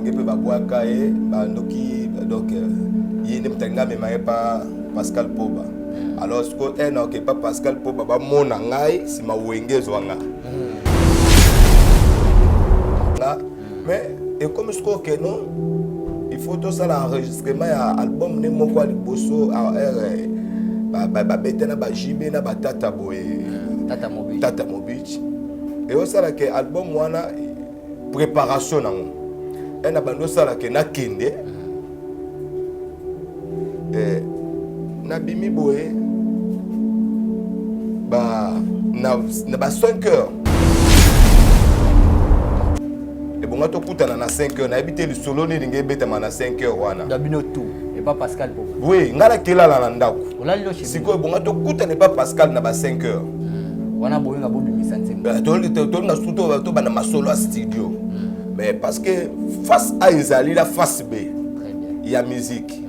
ndenge pe babwaka ye bandoki donc yende mtenga mema pa Pascal Poba. Alors ce que ok pas Pascal Poba ba mona ngai si ma wenge zwanga. Mais et comme ce que non il faut tout ça l'enregistrement ya album ne moko liboso ba betena ba jibe na ba tata boye tata mobile et au ça que album wana préparation nango ena bando ça que na kende na bimi boye na 5 heures et bon ngato kutana na 5 heures na habité le solo ni ndenge betama na 5 heures wana dabino tout et pas Pascal Poba oui ngala kelala na ndako olali chez siko bon ngato kutana pas Pascal na ba 5 heures wana boyinga bobi misanzembe to na studio to bana masolo studio mais parce que face à Isali la face B il y a musique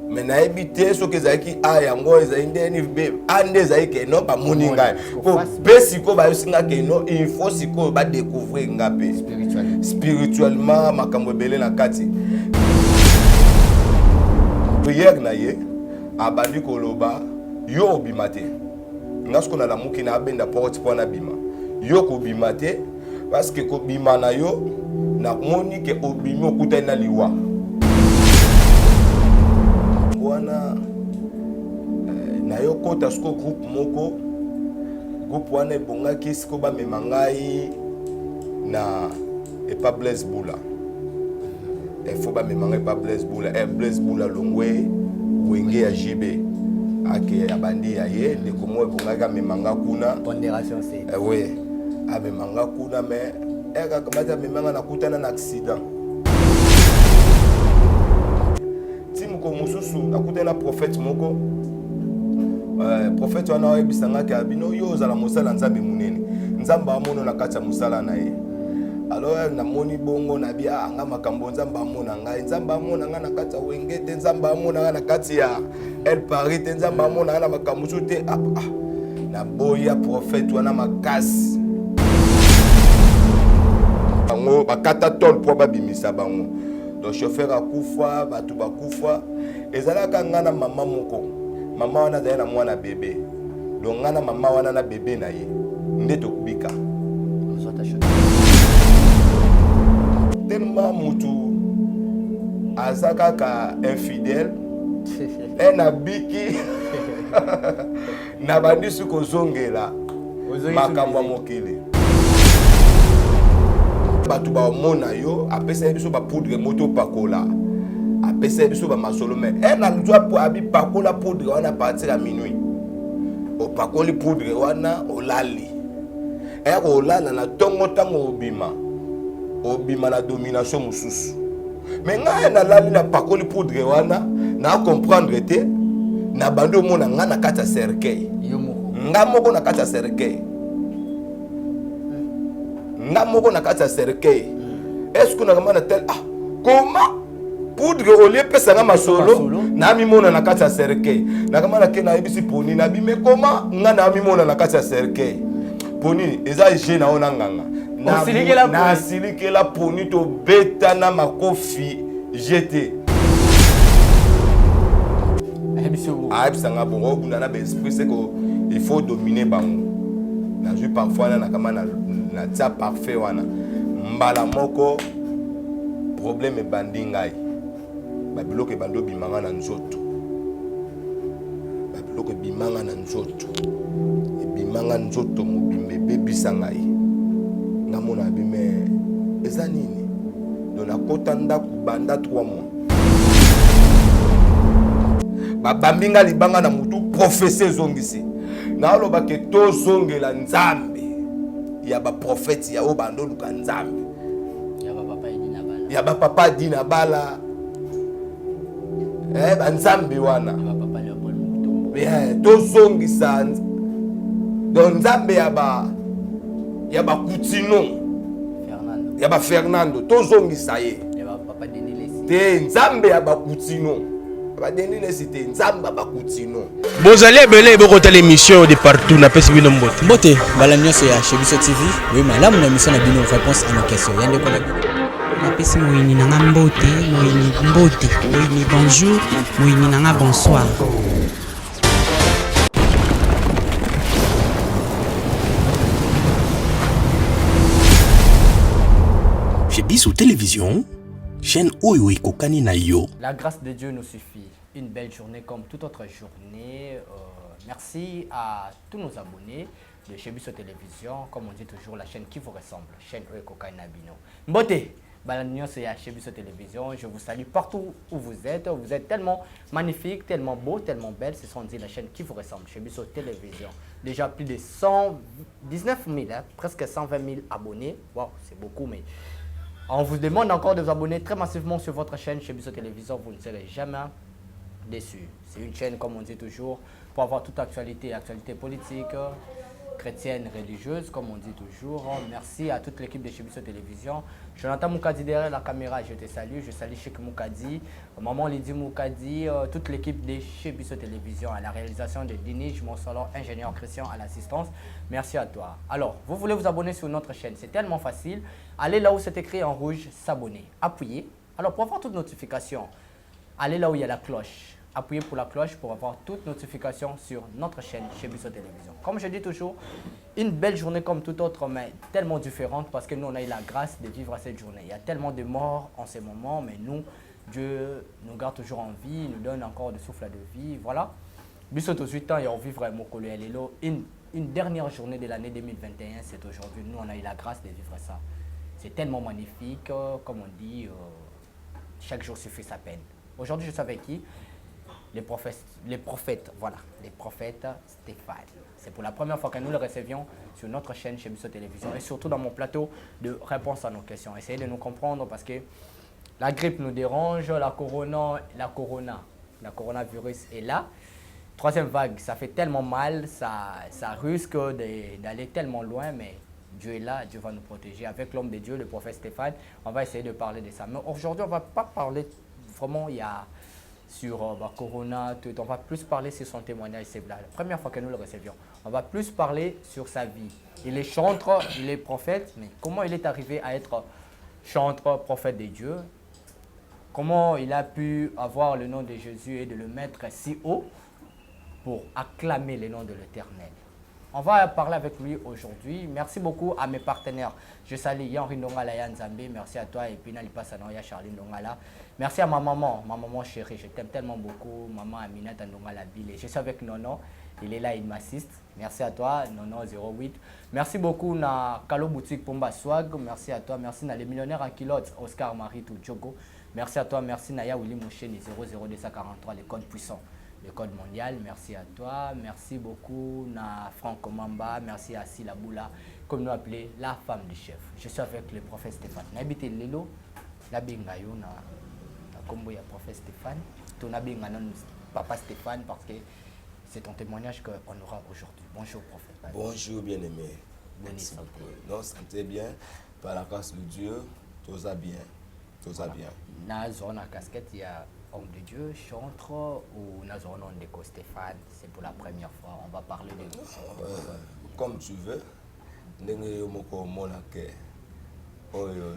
mais na habité ce que zaki a yango ezindi be ande zaki no ba moninga ko besiko ba yosinga ke no il faut siko ba découvrir ngape spirituellement makambo belé na kati prière na ye abandi koloba yo obimate ngasko na la muki na abenda porte pour na bima yo ko bimate parce que ko bima na yo na moni ke obimi okuta na liwa wana na yo kota sko groupe moko groupe wana bongaki siko ba memangai na pas Blaise Boula il faut ba memangai pas Blaise Boula Blaise Boula longwe wenge ya JB ake abandi ya ye de komo bongaka memanga kuna pondération c'est oui a memanga kuna mais eka kamata memanga na kutana na accident ko mususu akutela prophète moko prophète wana oyebisanga ke abino yo ozala mosala nzambe munene nzambe amono na kati ya mosala na ye alors na moni bongo na bia anga makambo nzambe amona ngai nzambe amona nga na kati ya wengete nzambe amona nga na kati ya El Paris te nzambe amona nga na makambo te na boya prophète wana makasi bango bakata tol po babimisa bango donc chauffeur akufa batu bakufa ezalaka ngana mama moko mama wana zaya na mwana bébé donc ngana mama wana na bébé na ye ndeto kubika tellement mutu azaka ka infidèle na biki na bandisu kozongela makambo mokili batu ba mona yo apesa biso ba poudre moto pakola apesa biso ba masolo mais na lujwa po abi pakola poudre wana partir à minuit o pakoli poudre wana olali ko olala na tongo tango obima na domination mususu mais nga na lali na pakoli poudre wana na comprendre te na bando mona nga na kata cercueil nga moko na kata cercueil na moko na kati ya cercueil est-ce que na kamana tel comment poudre au lieu pesa nga masolo na mimona na kati ya cercueil na kamana ke na yebisi poni na bime comment nga na mimona na kati ya cercueil poni eza je na ona nganga na silikela poni to beta na makofi jeté aibisanga bongo bunda na esprit c'est que il faut dominer bango na ju parfois na kamana na tia parfait wana mbala moko problème ebandi ngai babiloko ebando bimanga na nzoto babiloko ebimanga na nzoto ebimanga nzoto mobimba ebebisa ngai ngamona bime eza nini donc nakota ndako banda 3 mois babambinga libanga na mutu professeur ezongisi naoloba ke tozongela nzambe ya ba prophète ya obando luka nzambe ya ba papa dina bala ba nzambe wana tozongisa don nzambe ya ba Coutinho ya ba Fernando tozongisa ye te nzambe ya ba Coutinho ba denile cité nzamba ba Coutinho bozali ebele bokota l'émission de partout na pesi bino mbote bala nyonso ya Chebiso TV oui malamu na mission na bino réponse à nos questions yande kola napesi moyini nanga mbote, moyini mbote, moyini bonjour, moyini nanga bonsoir. Chez Bisso Télévision, chaîne Oyo Kokani na yo. La grâce de Dieu nous suffit. Une belle journée comme toute autre journée. Merci à tous nos abonnés de chez Bisso Télévision. Comme on dit toujours, la chaîne qui vous ressemble. Chaîne Oyo Kokani na Bino. Mbote, Balanignon, c'est chez Bisso Télévision. Je vous salue partout où vous êtes. Vous êtes tellement magnifique, tellement beau, tellement belle. C'est sans dire la chaîne qui vous ressemble. Chez Bisso Télévision. Déjà plus de 119 000, hein, presque 120 000 abonnés. Wow, c'est beaucoup, mais... On vous demande encore de vous abonner très massivement sur votre chaîne chez Bisso Télévision. Vous ne serez jamais déçus. C'est une chaîne, comme on dit toujours, pour avoir toute actualité politique, chrétienne, religieuse, comme on dit toujours. Merci à toute l'équipe de chez Bisso Télévision. Jonathan Moukadi derrière la caméra, je te salue. Je salue Cheikh Moukadi, Maman Lydie Moukadi, toute l'équipe de chez Bisso Télévision, à la réalisation de Denis Monsolo, ingénieur Christian à l'assistance. Merci à toi. Alors, vous voulez vous abonner sur notre chaîne, c'est tellement facile. Allez là où c'est écrit en rouge, s'abonner, appuyez. Alors, pour avoir toute notification, allez là où il y a la cloche. Appuyez pour la cloche pour avoir toute notification sur notre chaîne chez Bisso Télévision. Comme je dis toujours, une belle journée comme toute autre, mais tellement différente parce que nous, on a eu la grâce de vivre cette journée. Il y a tellement de morts en ce moment, mais nous, Dieu nous garde toujours en vie, nous donne encore de souffle de vie. Voilà. Bisso 18 ans et on vivra Mokolo Elelo. Une dernière journée de l'année 2021, c'est aujourd'hui. Nous, on a eu la grâce de vivre ça. C'est tellement magnifique, comme on dit, chaque jour suffit sa peine. Aujourd'hui, je suis avec qui? Les prophètes, voilà, les prophètes Stéphane. C'est pour la première fois que nous le recevions sur notre chaîne chez Bisso Télévision et surtout dans mon plateau de réponse à nos questions. Essayez de nous comprendre parce que la grippe nous dérange, la coronavirus est là. Troisième vague, ça fait tellement mal, ça risque d'aller tellement loin, mais Dieu est là, Dieu va nous protéger. Avec l'homme de Dieu, le prophète Stéphane, on va essayer de parler de ça. Mais aujourd'hui, on ne va pas parler vraiment, sur Corona, on va plus parler sur son témoignage. C'est la première fois que nous le recevions. On va plus parler sur sa vie. Il est chantre, il est prophète, mais comment il est arrivé à être chantre, prophète de Dieu? Comment il a pu avoir le nom de Jésus et de le mettre si haut pour acclamer le nom de l'Éternel? On va parler avec lui aujourd'hui. Merci beaucoup à mes partenaires. Je salue Yann Ndongala Yann Zambé. Merci à toi et puis Nalipa Sanoya Charline Ndongala. Merci à ma maman chérie. Je t'aime tellement beaucoup. Maman Aminata Ndongala Bile. Je suis avec Nono. Il est là, il m'assiste. Merci à toi, Nono 08. Merci beaucoup na Kalo Boutique Pomba Swag. Merci à toi. Merci na les millionnaires en kilotes Oscar Marie Jogo. Merci à toi. Merci Naya Willy Moucheni 00243, les codes puissants. Le code mondial, merci à toi, merci beaucoup na Franco Mamba, merci à Sila Boula, comme nous appelons la femme du chef. Je suis avec le prophète Stéphane. N'habite Lelo, la bingayo na combo ya prophète Stéphane, ton abinga non papa Stéphane parce que c'est ton témoignage qu'on aura aujourd'hui. Bonjour prophète. Bonjour bien-aimé. Merci beaucoup. Non, santé bien, par la grâce de Dieu, tout va bien. Tout va bien. Na zone à casquette, il y a homme de Dieu, chantre ou Nazoron de Stéphane, c'est pour la première fois. On va parler de... Comme tu veux.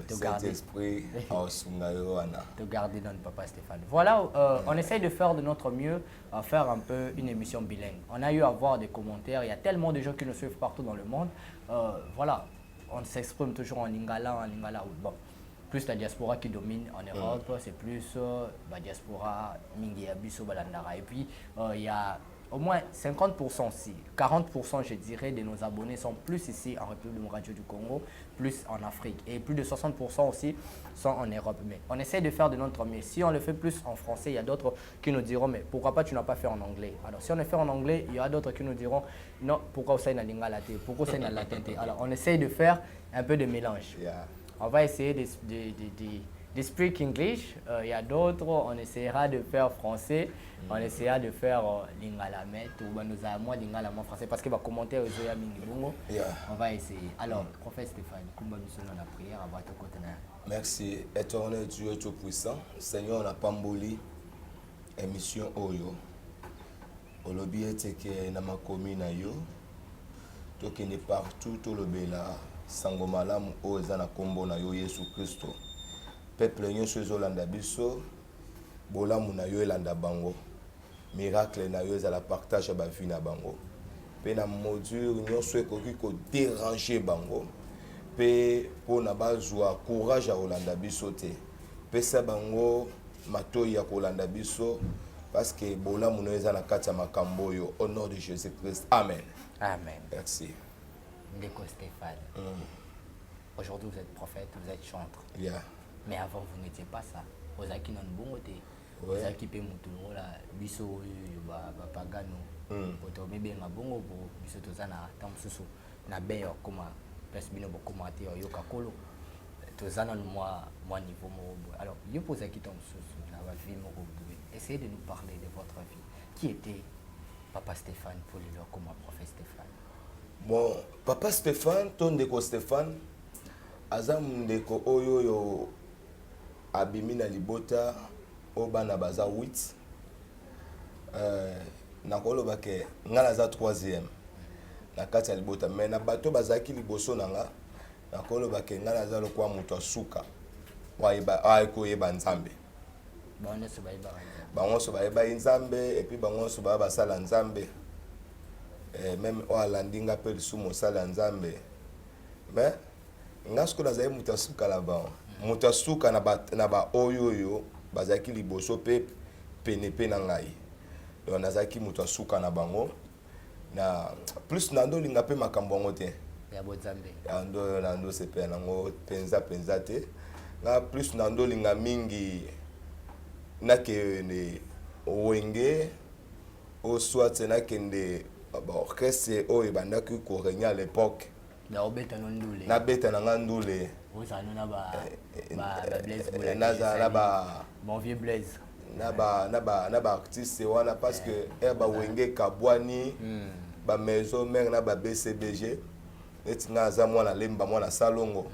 Saint-Esprit, de garder notre papa Stéphane. Voilà, on essaye de faire de notre mieux à faire un peu une émission bilingue. On a eu à voir des commentaires, il y a tellement de gens qui nous suivent partout dans le monde. Voilà, on s'exprime toujours en lingala. Bon. Plus la diaspora qui domine en Europe, c'est plus la diaspora mingi abiso balandara. Et puis il y a au moins 50% aussi, 40% je dirais de nos abonnés sont plus ici en République démocratique du Congo, plus en Afrique. Et plus de 60% aussi sont en Europe. Mais on essaie de faire de notre mieux. Si on le fait plus en français, il y a d'autres qui nous diront mais pourquoi pas tu n'as pas fait en anglais? Alors si on le fait en anglais, il y a d'autres qui nous diront non, pourquoi vous êtes en lingala, pourquoi vous êtes en latin? Alors on essaye de faire un peu de mélange. Yeah. On va essayer de speak English. Il y a d'autres, on essaiera de faire français. On essaiera de faire lingala, mais tout nous a moi lingala moi français parce qu'il va commenter aux Zoya Mingibongo. On va essayer. Alors, prophète Stéphane, comment nous sommes dans la prière à votre côté? Merci, éternel Dieu tout-puissant. Seigneur, la Pamboli, émission Oyo. Olobi eteke na makomi na yo. Tokende partout, tout le bela. Sango malamu oza na kombo na yo Yesu Kristo. peuple nyonso ezolanda biso bolamu na yo elanda bango miracle na yo ezala partage ya bavie na bango mpe na module nyonso ekoki koderange bango mpe mpona bazwa courage ya kolanda biso te pesa bango matoi ya kolanda biso parce que bolamu na yo eza na kati ya makambo oyo au nom de Jésus Christ amen. Amen. Merci. Ndeko Stéphane. Aujourd'hui, vous êtes prophète, vous êtes chanteur. Yeah. Mais avant, vous n'étiez pas ça. Vous avez qui n'ont bon côté. Vous avez qui peut monter là, biso, pagano. Vous avez bien un bon pour biso tozana tant sous na beyo comme place bino beaucoup commenter yo kakolo. Tozana moi niveau mo. Alors, je pose qui tombe sous la vie mo. Essayez de nous parler de votre vie. Qui était Papa Stéphane pour lui comme prophète Stéphane? Bon, Papa Stéphane, ton ndeko Stéphane, azam ndeko oyo yo abimi na libota obana baza 8. Nakoloba ke ngala za 3e. Na kati ya libota mais na bato bazaki liboso nanga nakoloba ke ngala za lokwa muto asuka. Wa koyeba nzambe. Bango so bayeba nzambe et puis bango so ba basala nzambe. Même o alandinga pe sumo sala nzambe mais ngasko na zaye mutasuka la ba mutasuka na ba oyoyo bazaki liboso pe penepe na ngai donc nazaki mutasuka na bango na plus nando linga pe makambo ngo te ya bozambe nando se pe nango penza te na plus nando linga mingi na ke ne wenge o soit na kende orchestre oyo bandaki korenya à l'époque na obeta ndule na beta na ngandule osano na ba Blaise Boula na ba mon vieux Blaise na ba artiste wana parce que ba wenge kabwani ba maison mère na ba BCBG etinga za mwana lemba mwana salongo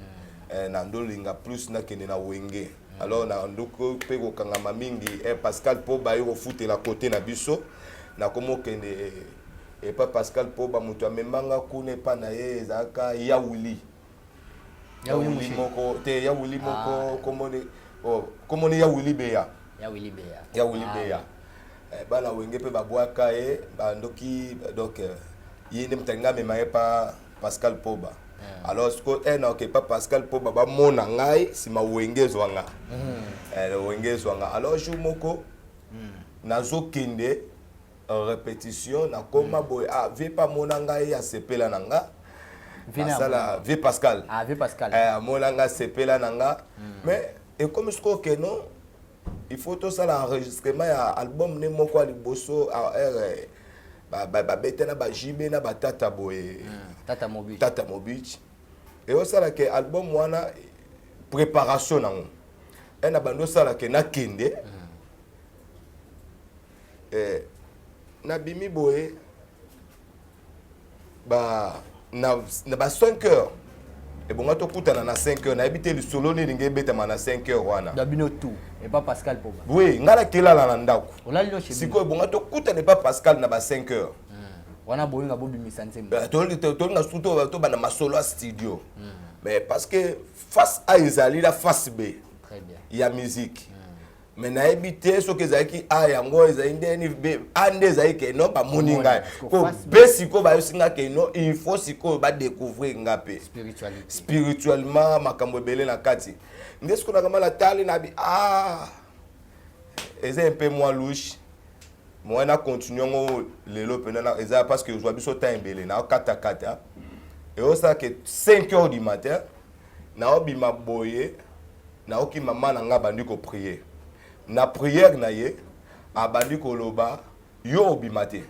na ndolinga plus na kende na wenge alors na ndoko pe ko kangama mingi Pascal po ba yo foute la côté na biso na komo kende et pas Pascal Poba mutu amembanga kuna pa na ye ezaka Yaouli moko te Yaouli moko komone Yaouli beya bana wenge pe babwaka e bandoki donc yende mtanga mema pa Pascal Poba alors ce que ok pas Pascal Poba ba mona ngai sima wenge zwanga wenge zwanga alors jour moko nazokende répétition na koma boy vie pas monanga ya sepela nanga sala vie Pascal monanga sepela nanga mais et comme ce que non il faut tout ça l'enregistrement ya album ne moko liboso ba betena ba jibe na ba tata boy tata mobile et au sala que album wana préparation nango na bando sala que na kende na bimi boye na 5 heures et bon to kutana na 5 heures na habité le solo ni ngé betama na 5 heures wana dabino tout et pas Pascal Poba oui ngala kelala na ndako olalo chez siko bon to kutana pas Pascal na ba 5 heures wana boye nga bobi misanzembe to nga suto to bana masolo studio mais parce que face A ezali la face B très bien il y a musique mais na habité so que zaki a yango ezindeni be ande zaike no ba moninga ko besiko ba yosinga ke no il faut siko ba découvrir ngape spirituellement makambo belé na kati ndesko na kama la tali na bi eza un peu moins louche moi na continuons lelo pena eza parce que je biso temps belé na kata et au ça que 5 heures du matin na obima boye na oki mama na nga bandi ko prier na prière na ye abandi koloba yo obimate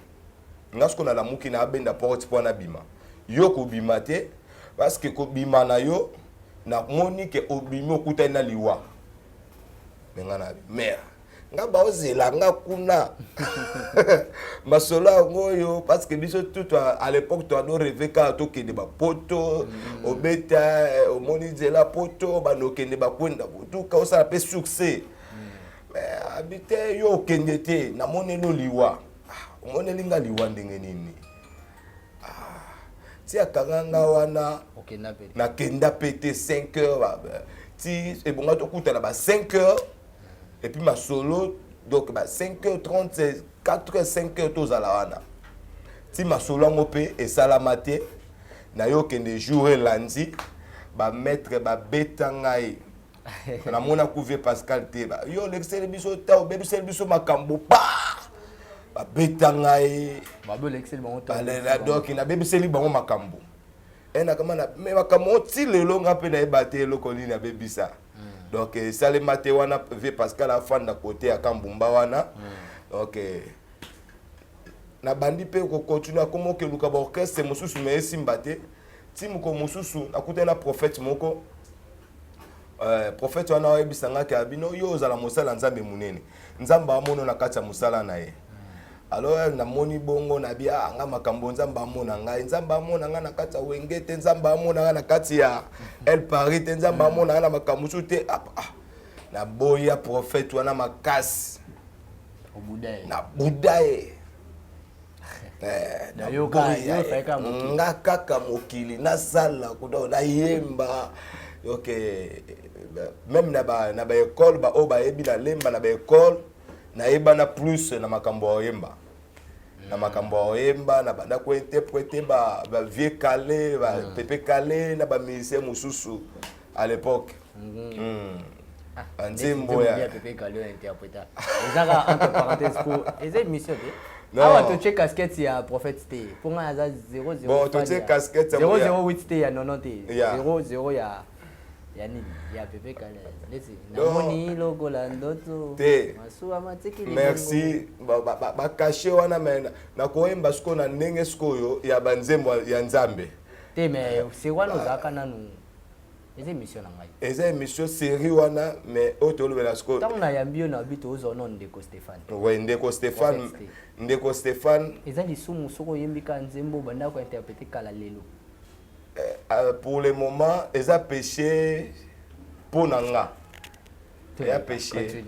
ngasko na la muki na abenda porte pour na bima yo ko bimate parce que ko bima na yo na moni ke obimi okuta na liwa menga na mère nga ba ozela nga kuna masolo ngoyo parce que biso tout à l'époque to ado rêver ka to kende ba poto obeta omoni zela poto ba no kende ba kwenda tout ka osala pe succès habité yo kende te na monelo liwa monelinga liwa ndenge nini tia kanganga wana na kenda pété 5 heures ti et bon to kuta na ba 5h et puis ma solo donc ba 5h30 4h 5h to za la wana ti ma solo ngope et salamate na yo kende jour lundi ba maître ba betangai na mona couver Pascal Teba yo l'excel biso ta o bebisel biso makambo pa ba betangai ba bo l'excel bango ta la donc na bebiseli bango makambo ena kama na me makambo ti lelo ngape na ebate loko ni na bebisa donc ça le maté wana ve Pascal afanda côté ya Kambumba wana donc na bandi pe ko continue comme que luka ba orchestre mususu me simbate ti muko mususu akuta na prophète moko prophète wana ebisanga ka bino yo za la mosala nzambe munene nzamba amono na kati ya musala na ye alors na moni bongo na bia nga makambo nzamba amona ngai nzamba amona nga na kati ya wengete nzamba amona nga na kati ya El Paris te nzamba amona nga na makambo te na boya prophète wana makasi na budaye na yo ka nga kaka mokili na sala kuda na yemba ok même na ba école ba o ba ebi na lemba na ba école na yeba na plus na makambo yemba na makambo yemba na banda ko interpréter ba vieux calé ba pépé calé na ba musicien mususu à l'époque Nzembo ya pépé calé interpréter ezaka entre parenthèses pour les émissions ah tu check casquette ya prophète T pour moi ça 00 bon tu check casquette 008 T ya 90 00 ya yani ya bébé kale lezi na moni logo la ndoto masuwa matiki merci ba caché wana mena na koemba sko na ndenge sko yo ya banzembo ya nzambe te mais c'est wana zaka nanu eze mission na ngai eze mission série wana mais otolo bela sko tant na yambio na bito ozo non ndeko Stéphane ouais ndeko Stéphane eza lisumu soko yembika nzembo banda ko interpréter kala lelo. Pour le moment, ils ont péché pour Nanga. Ils ont péché.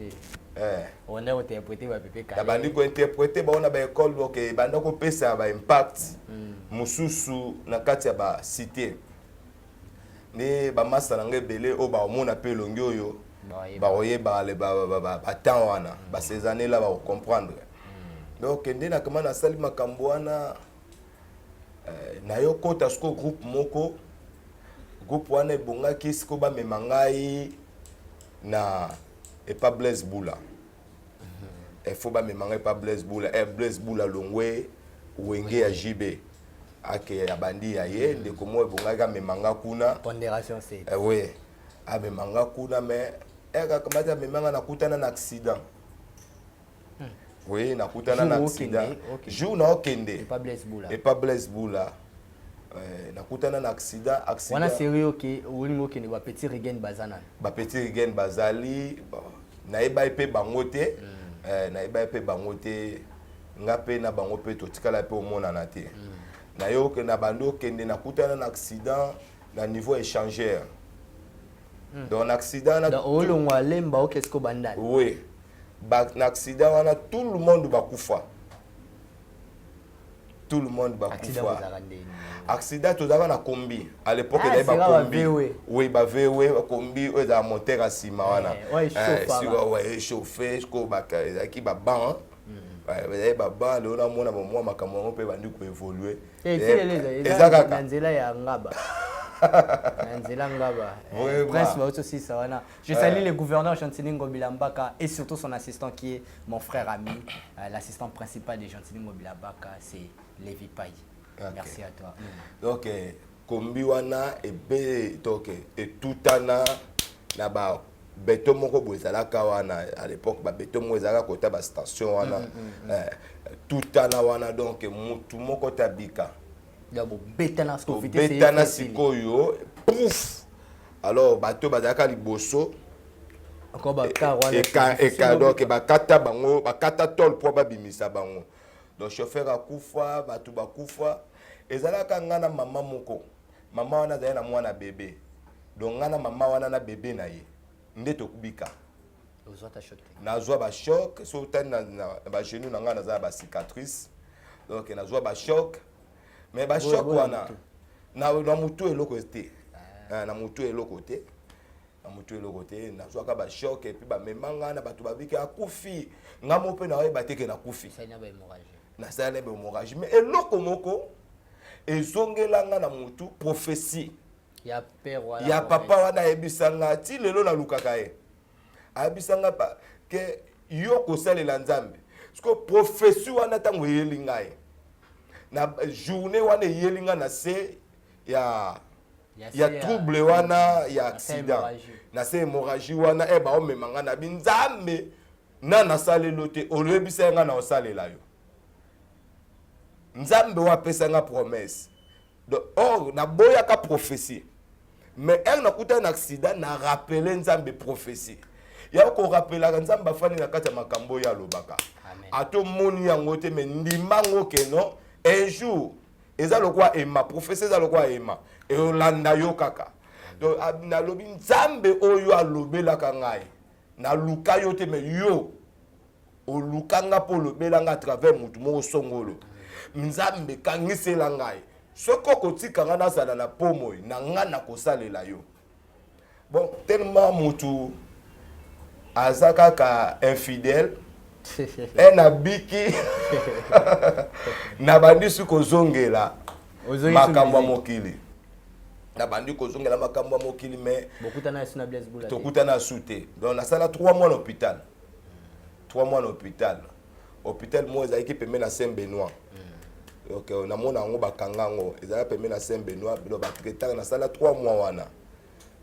On a interprété ma pépé. La bande ko interprété ba on a ba école donc bande ko pesa ba impact. Mususu na kati ya ba cité. Ne ba masala ngebele o ba omona pe longi oyo. Ba oyeba le ba temps wana. Ba ces années là ba comprendre. Donc ndena kama na sali makambo wana na yo kota sko groupe wana ebonga kisiko ba memangai na epa Blaise Boula il faut ba memangai pa Blaise Boula Blaise Boula longwe wenge ya JB ake ya bandi ya ye ndeko mo ebonga ka memanga kuna pondération c'est oui a memanga kuna mais eka kamata memanga na kutana na accident. Oui, nakutana na accident. Jour na okende. Et pas Blaise Boula. Nakutana na accident. Wana sérieux que olingo kende ba petit Regen bazana. Ba petit Regen bazali na eba epe bangote. Na eba epe bangote ngape na bangope totikala pe omona na te. Na yo ke na bando kende nakutana na accident na niveau échangeur. Donc accident na olongo alemba okesko bandali. Oui. L'accident wana tout le monde va koufa. Tout le monde va koufa. Accident tout d'abord na combi. À l'époque il y avait ba combi. Oui, ba VW combi ou da monter à cima wana. Ouais, chauffer, ko ba ki ba ban. Ouais, ba ban le na mona mo makambo pe bandi ko évoluer. Ezaka nzela ya ngaba. Je salue le gouverneur Chantini Ngobilambaka et surtout son assistant qui est mon frère ami, l'assistant principal de Chantini Ngobilambaka, c'est Lévi Paye. Merci à toi. Donc, Kombi wana et tout ana na ba beto moko bozala kawana à l'époque ba beto moko ezala kota ba station wana tout ana wana donc mutu moko tabika. Betana sikoyo pouf alors bato bazaka liboso encore ba car donc bakata bango bakata tol po babimisa bango donc chauffeur akufa bato bakufa ezalaka ngana mama moko mama wana zaya na mwana bébé donc ngana mama wana na bébé na ye nde tokubika nazwa ba choc so tani na ba genou na ngana za ba cicatrice donc nazwa ba choc. Mais ba choc wana na mutu eloko te na mutu eloko te na mutu eloko te nazwaka ba choc et puis ba memanga na bato babiki akufi ngamo pe na oyeba te ke na kufi ça n'a pas hémorragie na ça na hémorragie mais eloko moko ezongelanga na mutu prophétie ya père wala ya papa wana ebisanga ti lelo na lukaka ye abisanga pa ke yo kosalela nzambe parce que prophétie wana tango yelinga ye na journée wana yelinga na se ya trouble wana ya accident na se hémorragie wana eba o memanga na binzambe na nasalelo te olebisa nga na osalela yo nzambe wa pesanga promesse donc or na boyaka prophétie mais elle na kuta un accident na rappeler nzambe prophétie ya ko rappelaka nzambe afani na kati ya makambo ya lobaka ato moni yango te mais ndimango ke non un jour eza lokwa ema prophétie eza lokwa ema e olanda yo kaka donc na lobi nzambe oyo alobelaka ngai na luka yo te mais yo olukanga po lobelanga à travers mutu moko songolo nzambe kangisela ngai soko kotikanga nazala na pomo na nga na kosalela yo bon tellement mutu aza kaka infidèle na biki na bandi su kozongela makambo ya mokili na bandi kozongela makambo ya mokili mais tokutana su te donc nasala 3 mois d'hôpital 3 mois d'hôpital hôpital mo ezalaki pembe na Saint-Benoît donc namona yango bakanga yango ezalaki pembe na Saint-Benoît bilo batraitaka nasala 3 mois wana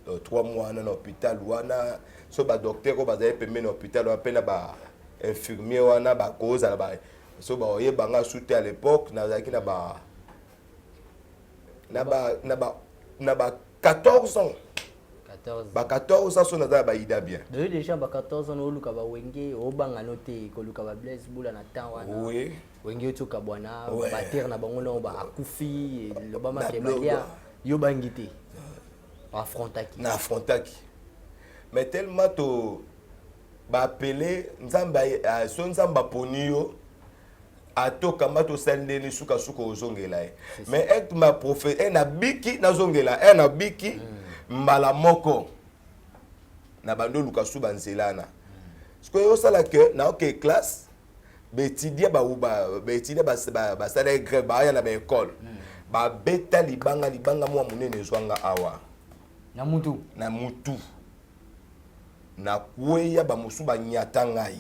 3 mois wana na hôpital wana so ba docteur ko bazali pembe na hôpital wana pe na ba infirmier wana ba cause na ba so ba oyebanga sute à l'époque nazalaki na ba 14 ans 14 ans so nazala ba ida bien de déjà ba 14 ans oluka ba wenge obanga noté ko luka ba Blaise Bula na temps wana oui wenge otuka bwana ba terre na bango no ba akufi le ba makebalia yo bangité na affrontaki mais tellement to ba appeler nzamba so nzamba poni yo atoka mato sandeli suka ozongela mais ek ma prophète na biki na zongela na biki mbala moko na bando luka su banzelana ce que yo sala que na ok classe betidia ba sala grève ba ya na ba école ba beta libanga mwa munene zwanga awa na mutu na kweya ba musu ba nyata ngai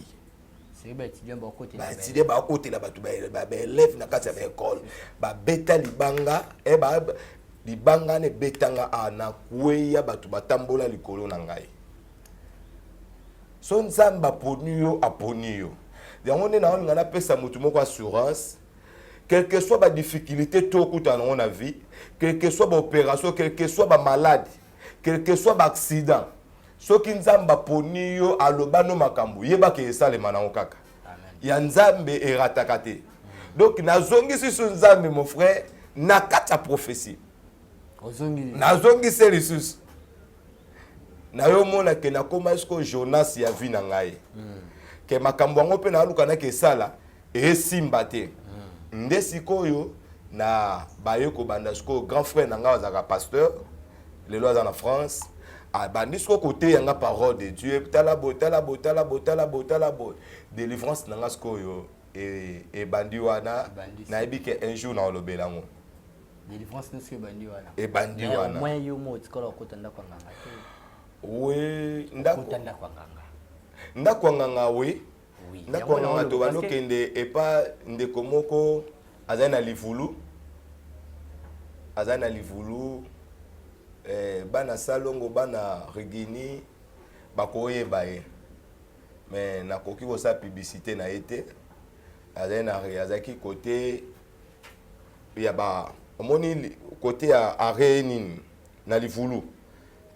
c'est ba étudiant ba côté ba étudiant ba côté la batu ba élève na kati ya école ba beta libanga ba libanga ne betanga na kweya batu batambola likolo na ngai so nzamba poniyo aponiyo yango ne na on ngana pesa mutu moko assurance quelle que soit ba difficulté to kutana na vie quelle que soit ba opération quelle que soit ba maladie quel que soit ba accident soki nzamba poniyo alobano makambo yeba ke esalema na okaka ya nzambe erataka te donc nazongisi su nzambe mon frère na kati ya prophétie nazongisi lisusu na yo mona ke nakoma esko Jonas ya vi na ngai ke makambo yango mpe nalukana ke esala esimba te nde sikoyo na baye kobanda sikoyo grand frère na ngai azalaka pasteur lelo aza na France abandi siko côté yanga parole de Dieu talabo délivrance nanga sikoyo e bandi wana na ebike un jour na olobelango délivrance nsuke bandi wana e bandi wana moi yo mo tikola kotanda kwa nganga we kotanda kwa nganga ndako nganga we ndako nganga to bano kende e pa ndeko moko azana livulu bana salongo bana regini bakoyeba ye mais nakoki kosa publicité na été azaki côté ya ba omoni côté ya arrêt nini na livulu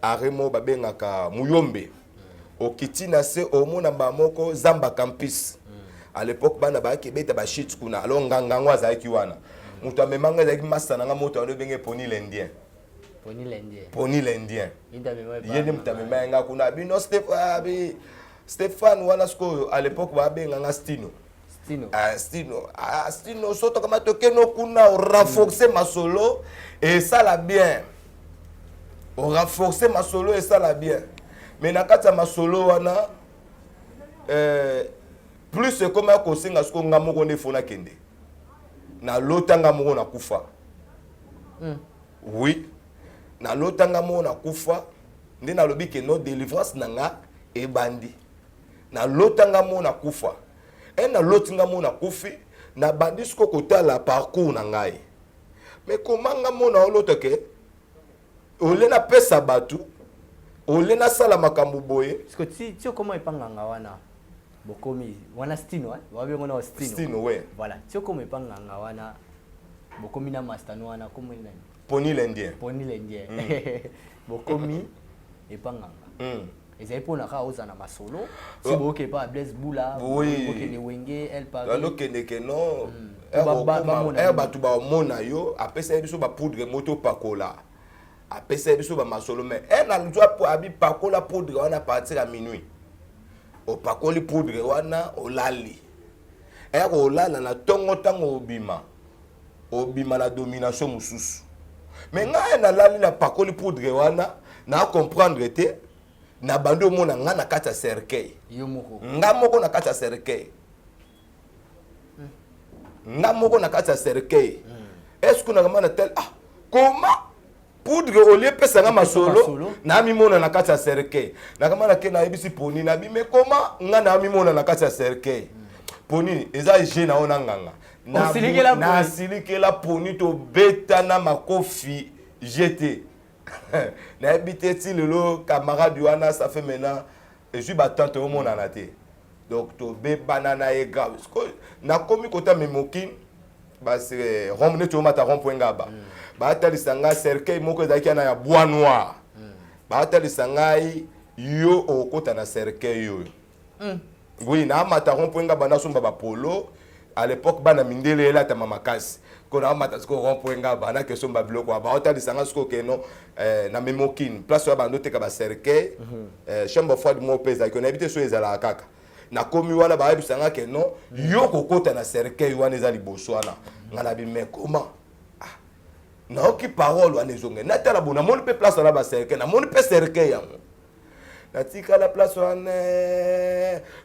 arrêt mo babengaka muyombe okiti na se omona ba moko zamba campus à l'époque bana ba ki beta ba shit kuna alors ngangango azaki wana mutu amemanga azaki masana nga moto alobenge poni l'indien yende mtamema nga kuna bino Stéphane wana sko à l'époque babenga nga Stino soto kama tokeno kuna renforcer masolo et ça la bien renforcer masolo et ça la bien mais na kati ya masolo wana plus ekoma ya kosenga siko nga moko nde fona kende na lotanga moko na kufa oui na lotanga moko na kufa nde nalobi ke no délivrance na nga ebandi na lotanga moko na kufa na lotinga moko na kufi na bandi siko kotala parcours na ngai mais komanga mona olota ke ole na pesa batu ole na sala makambo boye parce que ti comment epanganga wana bokomi wana stino wabe ngona stino ouais voilà ti comment epanganga wana bokomi na mastano wana comment nani poni l'indien bokomi epanganga ezali mpona kaka ozana masolo si boke pa Blaise Bula bokende wenge el palokendeke no bato bamona yo apesa biso bapoudre moto pakola apesa biso bamasolo me naluzwa abi pakola poudre wana partir ya minuit opakoli poudre wana olali olala na ntongo ntango obima na domination mosusu me ngai nalali na pakoli poudre wana na comprendre te na bando omona nga na kati ya cercueil nga moko na kati ya cercueil nga moko na kati ya cercueil est-ce que nakama na tel comment poudre olie pesa nga masolo na mimona na kati ya cercueil nakama na ke na yebisi poni na bime comment nga na mimona na kati ya cercueil poni eza je na ona nganga na silikela poni to beta na makofi jeté na habité ti lelo camarade wana ça fait maintenant je suis battant au monde en até donc to be banana e grave na komi kota memokin ba c'est romne to mata rond-point ngaba ba tali sanga cercueil moko ezaki na ya bois noir ba tali sanga yo okota na cercueil yo oui na mata rond-point ngaba na somba ba polo à l'époque bana mindele la ta mamakasi kona mata sko rond-point ngaba na question ba bloko ba otali sanga sko keno na memokine place ya bando te ka ba cercueil chambre froide mo pesa ko na habité so ezala kaka na komi wana ba bisanga keno yo kokota na cercueil wana ezali boso wana ngana bi mais comment na oki parole wana ezonge na tala bona moni pe place na ba cercueil na moni pe cercueil yango na tika la place wana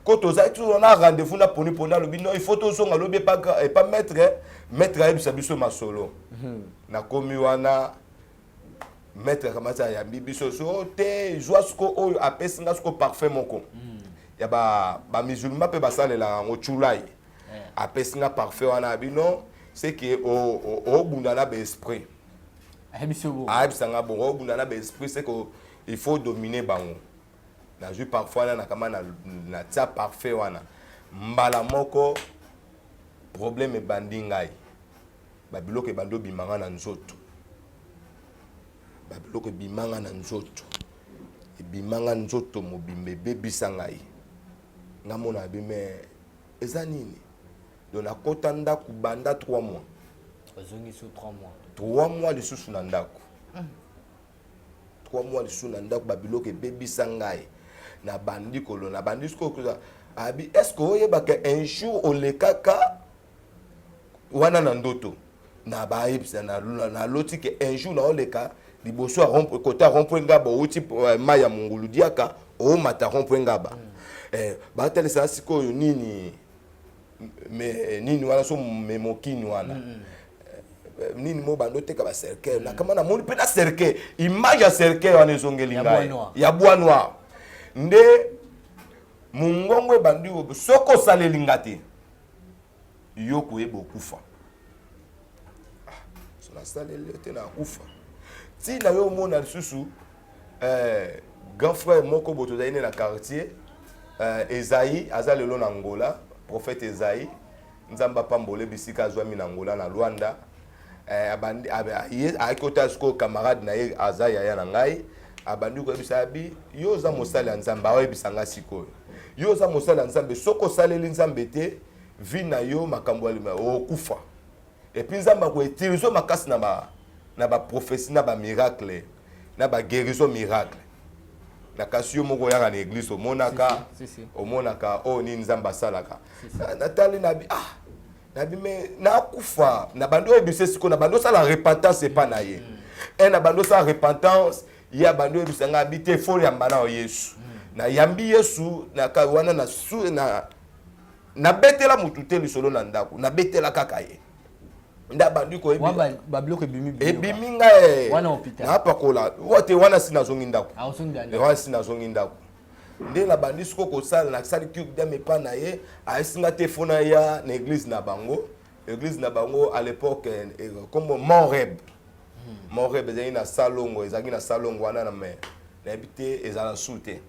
koto za tu on a rendez-vous na poni lobi non il faut to zonga lobi pas maître ayebisa biso masolo na komi wana maître kamata ya bibiso so te joie sko oyo apesi nga sko parfait moko ya ba musulman pe basalela ngo chulai apesi nga parfait wana bino c'est que o bunda na ba esprit ayebisa nga bon o bunda na ba esprit c'est que il faut dominer bango na ju parfois na kama na tia parfait wana mbala moko problème ebandi ngai babiloko ebando bimanga na nzoto babiloko bimanga na nzoto ebimanga nzoto mobimba ebebisa ngai nga mona bime eza nini donc nakota ndako banda 3 mois ozongi sous 3 mois 3 mois lisusu na ndako 3 mois lisusu na ndako babiloko ebebisa ngai na bandi kolo na bandi skokoza abi est-ce que oyebaka un jour olekaka wana na ndoto na baibisa na loti ke un jour na oleka liboso a rompo kota rompo ngaba uti maya mungulu diaka o mata rompo ngaba ba tele sa siko nini me nini wana so memokini wana nini mo bando te ka ba cercueil na kama na moni pe na cercueil image ya cercueil wana ezongeli ngai ya bois noir nde mungongo bandi soko saleli ngati yoko ebo kufa so na saleli te na kufa ti na yo mona lisusu grand frère moko boto zaine na quartier Esaïe azalelo na Angola prophète Esaïe nzamba pambole bisika azwami na Angola na Luanda abandi akota sko camarade na ye azaya ya na ngai abandi ko bisabi yo za mosala ya nzamba awe bisanga sikoyo yo za mosala ya nzambe soko saleli nzambe te vi na yo makambo alima okufa et puis nzamba ko etirizo makasi na ba prophétie na ba miracle na ba guérison miracle na kasi yo moko yaka na église omonaka o ni nzamba salaka natali nabi nabi me na kufa na bando ebise siko na bando sala repentance pa na ye na bando sala repentance ya bando ebisanga habité folie yambana o Yesu na yambi Yesu na kawana na su na betela mututé lisolo na ndako na betela kaka ye nda bandi ko ebi ba bloque ebimi nga wana hôpital na pakola wote wana sina zongi ndako a osongi wana sina zongi ndako nde na bandi siko ko sala na sali ki de me pa na ye a singa te fona ya na église na bango à l'époque comme Moreb ezali na salongo wana na me na habité ezala soute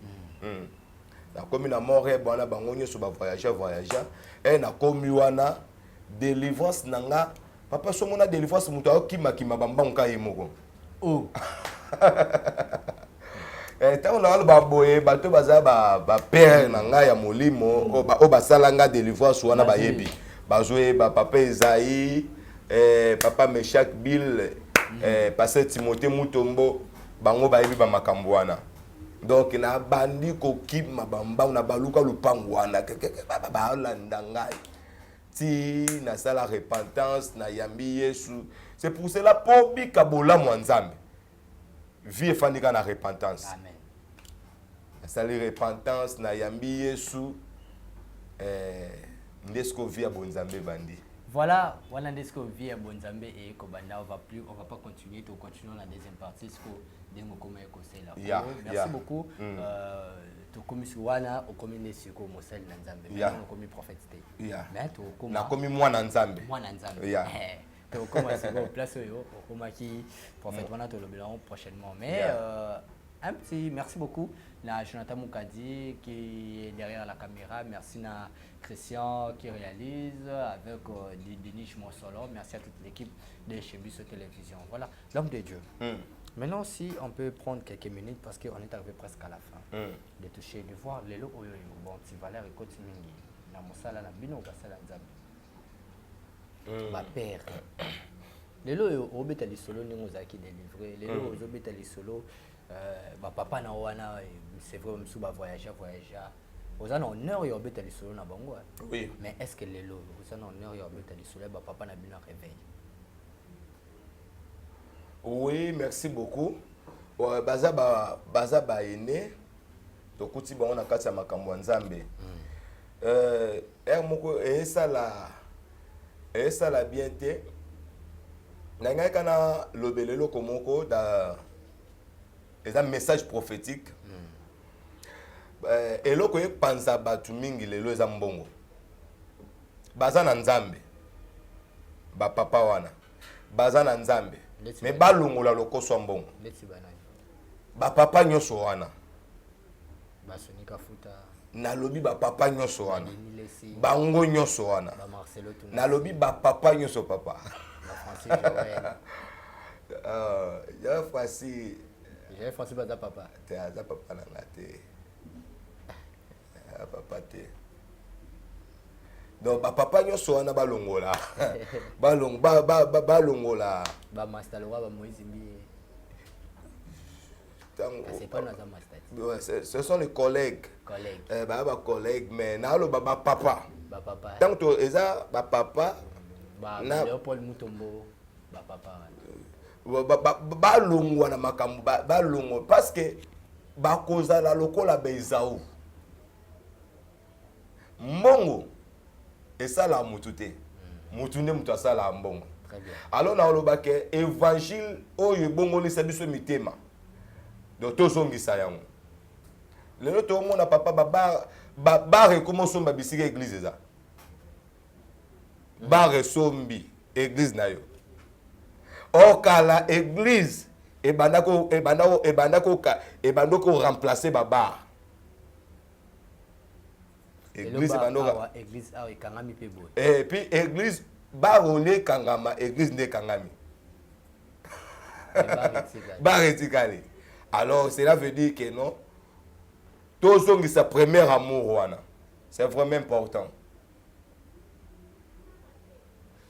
na komi na Moreb wana bango nyoso ba voyager et na komi wana délivrance nanga papa somo na délivrance muto akima bambanga yemoko oh tant on a ba boye bato baza ba père nanga ya molimo o basalanga délivrance wana ba yebi bazwe ba papa Esaïe papa Meshak Bill pasteur Timothée Mutombo bango ba yebi ba makambo wana donc na bandi ko kima bamba na baluka lupango wana ba landa ngai ti na sala repentance na yambi Yesu c'est pour cela po bika bola mwanzambe vie fandika na repentance amen na sala repentance na yambi Yesu Ndesco via Bonzambe bandi. Voilà, voilà Ndesco via Bonzambe et Kobanda, on va pas continuer, on continue la deuxième partie, ce que merci beaucoup. Tu commis Wana, au commis Nesiko, Mosel Nanzambe, au commis prophète. Mais tu commis moi Nanzambe. Moi Nanzambe. Tu commis Siko, place au commis qui prophète Wana, tu le prochainement. Mais un petit merci beaucoup à Jonathan Moukadi qui est derrière la caméra. Merci à Christian qui réalise avec Denis Monsolo. Merci à toute l'équipe de Chebiso Télévision. Voilà, l'homme de Dieu. Maintenant, si on peut prendre quelques minutes parce qu'on est arrivé presque à la fin de toucher, de voir les lots. Bon, tu vas l'air et continue. Na mosala na bino basala nzambe. Ma père. Les lots au bétali solo nous a qui délivré. Les lots au bétali solo. Papa na wana c'est vrai monsieur ba voyager aux an honneur yo betali solo na bango oui mais est-ce que les lots aux an honneur yo betali solo ba papa na bino réveil oui merci beaucoup baza ba ene to kuti bango na kati ya makambo ya nzambe moko esala bien te na ngai kana lobelelo komoko da c'est un message prophétique. Et là, quand on pense à Batumingi, les lois zambongo. Bazana nzambe, ba papa wana. Bazana nzambe. Mais balungu la loko swambongo. Ba papa nyoso wana. Basonika futa. Na lobi ba papa nyoso wana. Bango nyoso wana. Na lobi ba papa nyoso papa. La Francis ya Francis. J'ai Francis Baza papa. T'es à papa na ngate. Papa te. Donc papa nyoso wana balongola. Balongola. Ba master le roi ba Moïse Mbi. C'est pas notre master. Ce sont les collègues. Ba collègues mais na lo baba papa. Ba papa. Tant to eza ba papa. Ba Léopold Mutombo ba papa. Balongwa na makambo balongo parce que bakoza la lokola beizao mbongo esala mutu te mutu nde mutu asala mbongo alors na oloba ke évangile oyo ebongolisa biso mitema donc tozongisa yango lelo tomona papa bare komo somba bisika église eza bare sombi église na yo okala église ebandako remplacer baba église ebandoko église a ekangami pe boy et puis église barone kangama église ne kangami baretikali alors cela veut dire que non tozongi sa premier amour wana c'est vraiment important.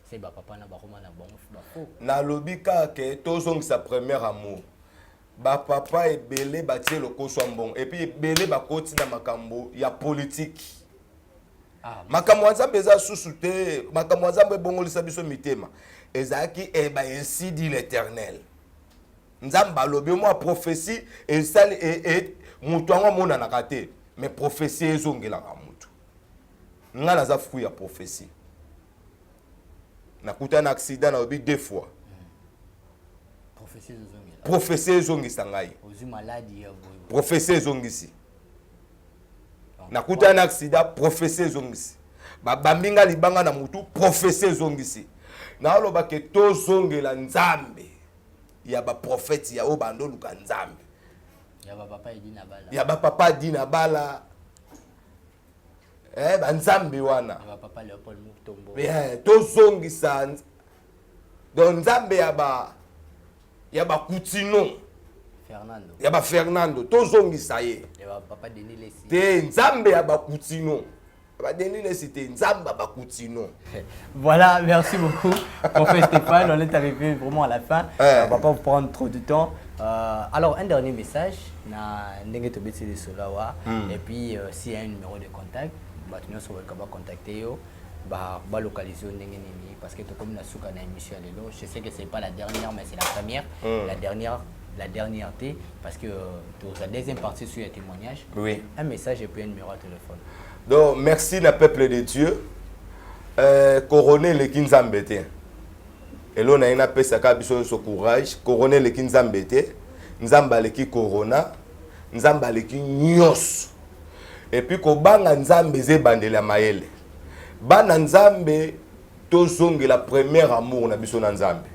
C'est ba papa na ba roma na bon fo na lobika ke tozong sa premier amour ba papa ebele batie le koswambon et puis ebele bakoti na makambo ya politique makambo nzambe eza susu te makambo nzambe bongolisa biso mitema ezaki ba ainsi dit l'Éternel nzambe alobi moi prophétie et mutu yango amonanaka te mais prophétie ezongelaka mutu nga naza fruit ya prophétie nakuta na accident nalobi 2 fois prophétie ezongisa ngai prophétie ezongisi nakuta na accident prophétie ezongisi babambinga libanga na mutu prophétie ezongisi naoloba ke tozongela nzambe ya baprofete ya oyo bandoluka nzambe ya bapapa dina bala banzambe wana tozongisa donc nzambe ya bakutino ya bafernando tozongisa ye te nzambe ya bakutino Voilà, merci beaucoup, Prophète Stéphane. On est arrivé vraiment à la fin. On ne va pas vous prendre trop de temps. Alors, un dernier message. Et puis, s'il y a un numéro de contact, nous allons contacter localiser parce que comme la souka na émission je sais que c'est pas la dernière mais c'est la première. La dernière T parce que la deuxième partie sur les témoignages. Oui. Un message et puis un numéro de téléphone. Donc, merci le peuple de Dieu. Couronner le Kinzambete. Et là, on a une pesaka biso so courage. Couronner le Kinzambete. Nzamba le ki corona. Nzamba le ki nyos. Et puis, ko banga nzambe ze bandela maele. Bana nzambe tozonge la première amour na biso na nzambe.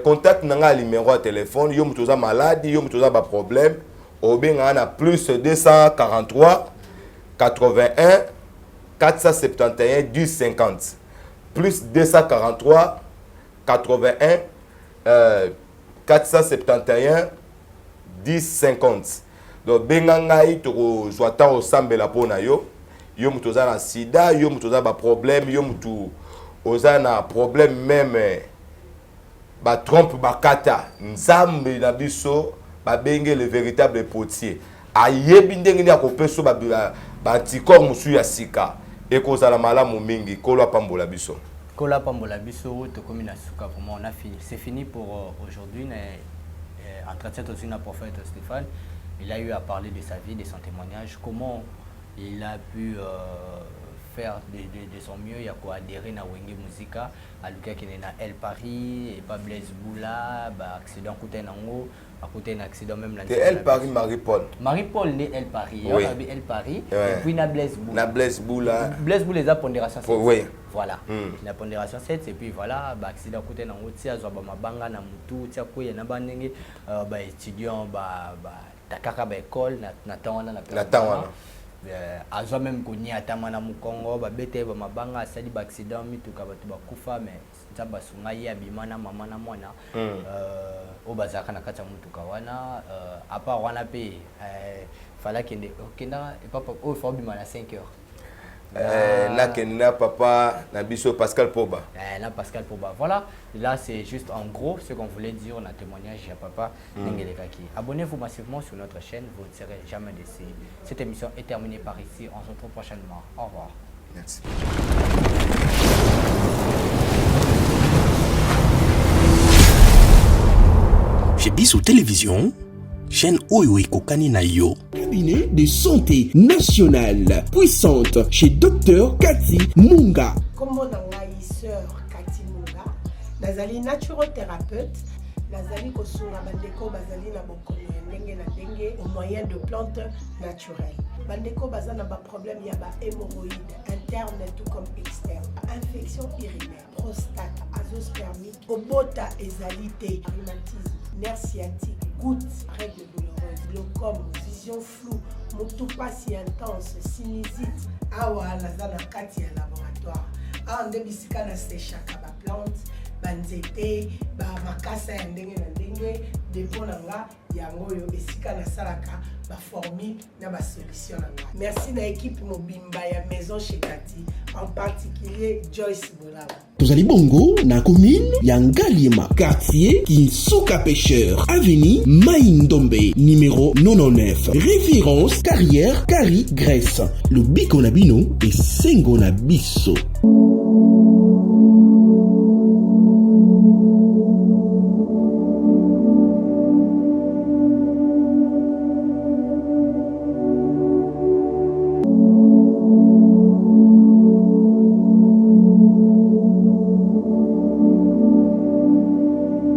Contact nanga numéro de téléphone. Yo mutoza malade, yo mutoza ba problème. Obenga na plus 243 81 471 10 50 plus 243 81 471 10 50. Donc benga ngai to zwata osambela pona yo mutu oza na sida, yo mutu oza ba problème, yo mutu oza na problème même ba trompe bakata nzambe na biso ba benge le véritable potier ayebi ndenge ni akopeso ba anticorps musu ya sika ekozala malamu mingi kolo pambola biso tokomi na suka. Vraiment on a fini, c'est fini pour aujourd'hui. Entretien aussi na prophète Stéphane, il a eu à parler de sa vie, de son témoignage, comment il a pu faire de son mieux. Il y a quoi adhérer na Wenge Musica à Lucas qui est na El Paris et pas Blaise Boula accident côté nango à côté un accident même là El Paris Marie-Paul né El Paris oui. On a El Paris et puis na Blaise Boula les a pondération 7 oui. Voilà la pondération 7 et puis voilà accident côté nango tia zo ba mabanga na mutu tia ko na bandenge étudiant takaka école na tawanda azwa même konia tamana mukongo babete ba mabanga asali ba accident mituka batu bakufa mais nzamba sunga ye abimana mama na mwana obazaka na kati ya mutuka wana à part wana pe fala kende okenda papa o fa bimana 5 heures là kenda papa na biso Pascal Poba là Pascal Poba. Voilà, là c'est juste en gros ce qu'on voulait dire. On a témoignage à papa Nengelekaki. Abonnez-vous massivement sur notre chaîne, vous ne serez jamais déçus. Cette émission est terminée par ici, on se retrouve prochainement. Au revoir. Merci. Chez Bissou Télévision, chaîne Oyo Ekokani na yo. Cabinet de santé nationale puissante chez Dr Cathy Munga. Comme mon sœur Cathy Munga, nazali naturothérapeute, nazali kosunga bandeko bazali na bokono ndenge na ndenge au moyen de plantes naturelles. Bandeko bazana ba problème ya ba hémorroïdes interne tout comme externe, infection urinaire, prostate, azoospermie, obota ezalité, rhumatisme, nerf sciatique, gouttes, règles douloureuses, glaucome, vision floue, motupa si intense, sinusite. Awa nazana kati ya laboratoire. Awa nde bisika na séchaka ba plante, banzete, ba makasa ya ndenge na ndenge, depo na nga yango yo esika na salaka ba formule na ba solution na nga. Merci na équipe mobimba ya maison chez Cathy, en particulier Joyce Bolaba. Tozali bongo na commune ya Ngaliema, quartier Kinsuka Pêcheur, avenue Maïndombe, numéro 99. Référence carrière Cari Grèce. Le Biko na bino et Sengo na biso.